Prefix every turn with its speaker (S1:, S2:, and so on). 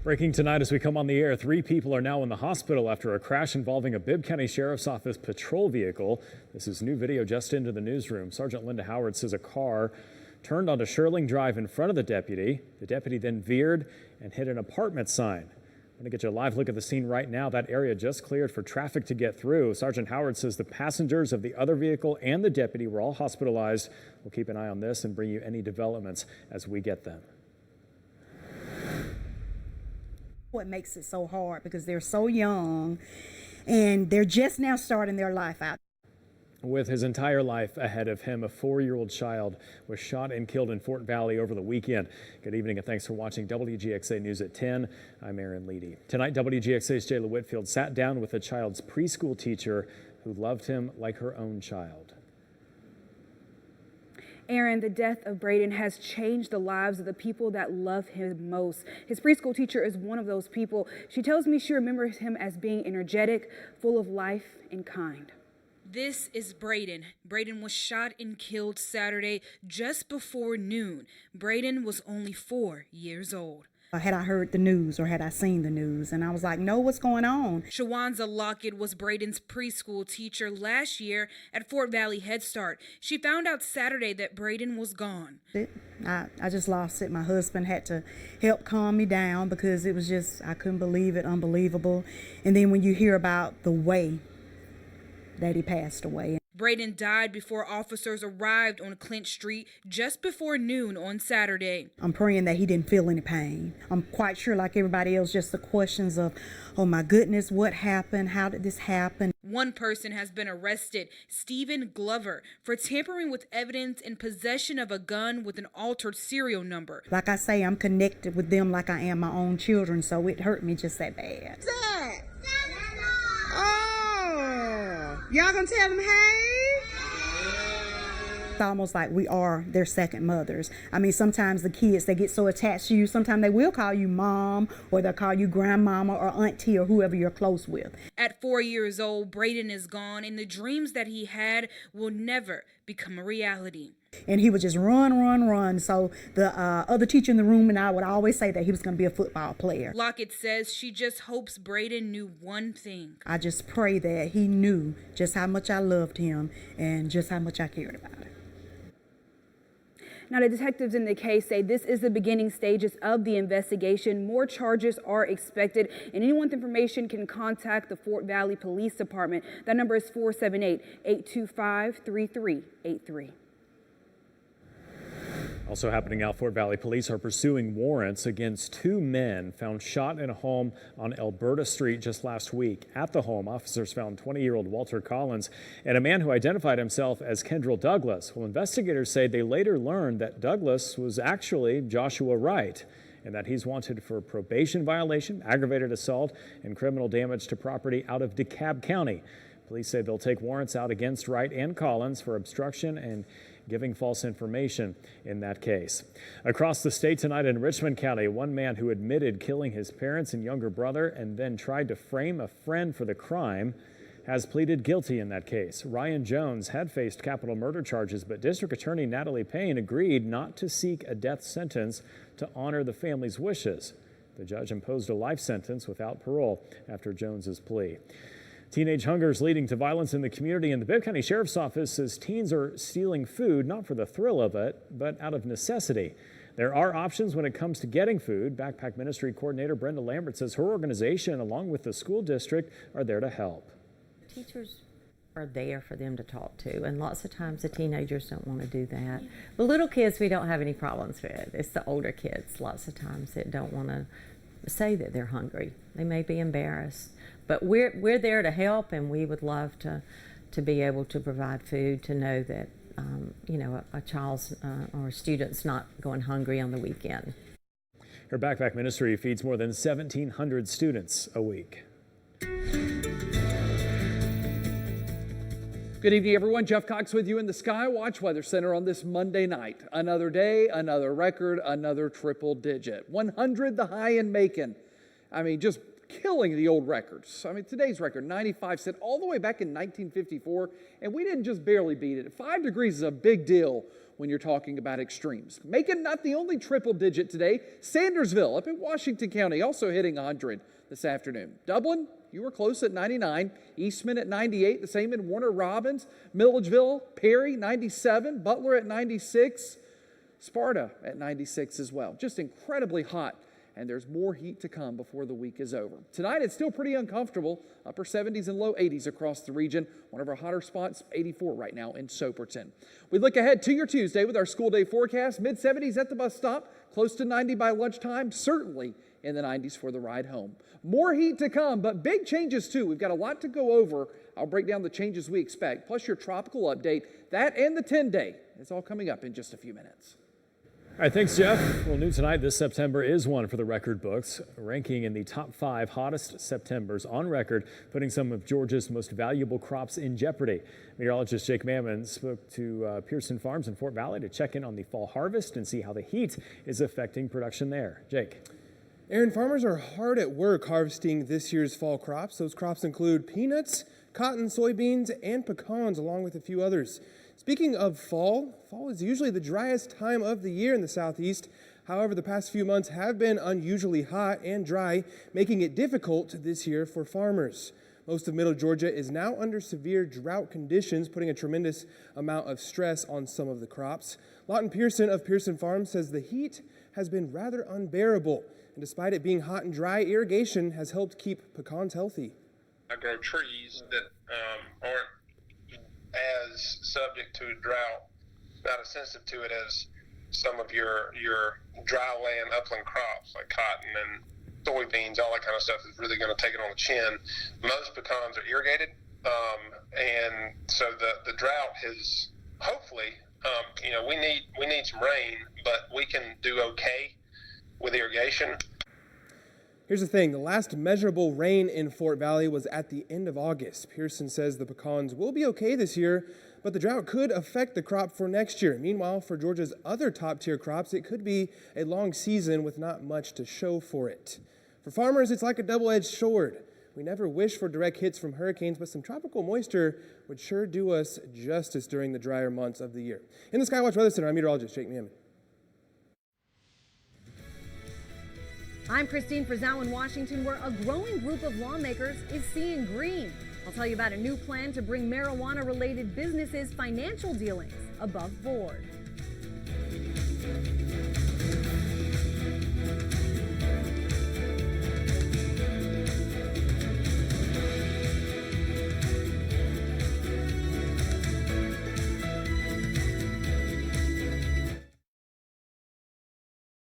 S1: Breaking tonight as we come on the air, 3 people are now in the hospital after a crash involving a Bibb County Sheriff's Office patrol vehicle. This is new video just into the newsroom. Sergeant Linda Howard says a car turned onto Sherling Drive in front of the deputy. The deputy then veered and hit an apartment sign. I'm going to get you a live look at the scene right now. That area just cleared for traffic to get through. Sergeant Howard says the passengers of the other vehicle and the deputy were all hospitalized. We'll keep an eye on this and bring you any developments as we get them.
S2: What makes it so hard because they're so young and they're just now starting their life out.
S1: With his entire life ahead of him, a 4-year-old child was shot and killed in Fort Valley over the weekend. Good evening and thanks for watching Wgxa News at 10. I'm Aaron Leedy. Tonight, Wgxa's Jayla Whitfield sat down with the child's preschool teacher who loved him like her own child.
S3: Aaron, the death of Braden has changed the lives of the people that love him most. His preschool teacher is one of those people. She tells me she remembers him as being energetic, full of life, and kind.
S4: This is Braden. Braden was shot and killed Saturday just before noon. Braden was only 4 years old.
S2: Had I heard the news or had I seen the news? And I was like, no, what's going on?
S4: Shawanza Lockett was Braden's preschool teacher last year at Fort Valley Head Start. She found out Saturday that Braden was gone.
S2: I just lost it. My husband had to help calm me down because it was just, I couldn't believe it, unbelievable. And then when you hear about the way that he passed away.
S4: Braden died before officers arrived on Clint Street just before noon on Saturday.
S2: I'm praying that he didn't feel any pain. I'm quite sure, like everybody else, just the questions of, oh my goodness, what happened? How did this happen?
S4: One person has been arrested, Stephen Glover, for tampering with evidence and possession of a gun with an altered serial number.
S2: Like I say, I'm connected with them like I am my own children, so it hurt me just that bad.
S5: Y'all gonna tell them, hey?
S2: It's almost like we are their second mothers. I mean, sometimes the kids, they get so attached to you, sometimes they will call you mom or they'll call you grandmama or auntie or whoever you're close with.
S4: At 4 years old, Braden is gone and the dreams that he had will never become a reality.
S2: And he would just run. So the other teacher in the room and I would always say that he was going to be a football player.
S4: Lockett says she just hopes Braden knew one thing.
S2: I just pray that he knew just how much I loved him and just how much I cared about him.
S3: Now, the detectives in the case say this is the beginning stages of the investigation. More charges are expected, and anyone with information can contact the Fort Valley Police Department. That number is 478-825-3383.
S1: Also happening now, Fort Valley police are pursuing warrants against 2 men found shot in a home on Alberta Street just last week. At the home, officers found 20-year-old Walter Collins and a man who identified himself as Kendrell Douglas. Well, investigators say they later learned that Douglas was actually Joshua Wright and that he's wanted for probation violation, aggravated assault, and criminal damage to property out of DeKalb County. Police say they'll take warrants out against Wright and Collins for obstruction and giving false information in that case. Across the state tonight in Richmond County, one man who admitted killing his parents and younger brother and then tried to frame a friend for the crime has pleaded guilty in that case. Ryan Jones had faced capital murder charges, but District Attorney Natalie Payne agreed not to seek a death sentence to honor the family's wishes. The judge imposed a life sentence without parole after Jones's plea. Teenage hunger is leading to violence in the community, and the Bibb County Sheriff's Office says teens are stealing food, not for the thrill of it, but out of necessity. There are options when it comes to getting food. Backpack Ministry Coordinator Brenda Lambert says her organization, along with the school district, are there to help.
S6: Teachers are there for them to talk to, and lots of times the teenagers don't want to do that. The little kids we don't have any problems with. It's the older kids lots of times that don't want to say that they're hungry. They may be embarrassed. But we're there to help, and we would love to be able to provide food, to know that you know, a child's or a student's not going hungry on the weekend.
S1: Her backpack ministry feeds more than 1,700 students a week.
S7: Good evening, everyone. Jeff Cox with you in the Skywatch Weather Center on this Monday night. Another day, another record, another triple digit. 100 the high in Macon. I mean, just killing the old records. I mean, today's record, 95, set all the way back in 1954, and we didn't just barely beat it. 5 degrees is a big deal when you're talking about extremes. Macon, not the only triple digit today. Sandersville up in Washington County, also hitting 100 this afternoon. Dublin, you were close at 99. Eastman at 98, the same in Warner Robins. Milledgeville, Perry, 97. Butler at 96. Sparta at 96 as well. Just incredibly hot, and there's more heat to come before the week is over. Tonight, it's still pretty uncomfortable. Upper 70s and low 80s across the region. One of our hotter spots, 84 right now in Soperton. We look ahead to your Tuesday with our school day forecast. Mid-70s at the bus stop, close to 90 by lunchtime, certainly in the 90s for the ride home. More heat to come, but big changes too. We've got a lot to go over. I'll break down the changes we expect, plus your tropical update. That and the 10-day. It's all coming up in just a few minutes.
S1: All right, thanks, Jeff. Well, new tonight, this September is one for the record books, ranking in the top 5 hottest Septembers on record, putting some of Georgia's most valuable crops in jeopardy. Meteorologist Jake Mammon spoke to Pearson Farms in Fort Valley to check in on the fall harvest and see how the heat is affecting production there. Jake.
S8: Aaron, farmers are hard at work harvesting this year's fall crops. Those crops include peanuts, cotton, soybeans, and pecans, along with a few others. Speaking of fall is usually the driest time of the year in the southeast. However, the past few months have been unusually hot and dry, making it difficult this year for farmers. Most of middle Georgia is now under severe drought conditions, putting a tremendous amount of stress on some of the crops. Lawton Pearson of Pearson Farms says the heat has been rather unbearable, and despite it being hot and dry, irrigation has helped keep pecans healthy.
S9: I grow trees that aren't as subject to drought, not as sensitive to it as some of your dry land upland crops like cotton and soybeans. All that kind of stuff is really going to take it on the chin. Most pecans are irrigated, and so the drought has hopefully, we need some rain, but we can do okay with irrigation.
S8: Here's the thing, the last measurable rain in Fort Valley was at the end of August. Pearson says the pecans will be okay this year, but the drought could affect the crop for next year. Meanwhile, for Georgia's other top-tier crops, it could be a long season with not much to show for it. For farmers, it's like a double-edged sword. We never wish for direct hits from hurricanes, but some tropical moisture would sure do us justice during the drier months of the year. In the Skywatch Weather Center, I'm meteorologist Jake Mammon.
S10: I'm Christine Frizzell in Washington, where a growing group of lawmakers is seeing green. I'll tell you about a new plan to bring marijuana-related businesses' financial dealings above board.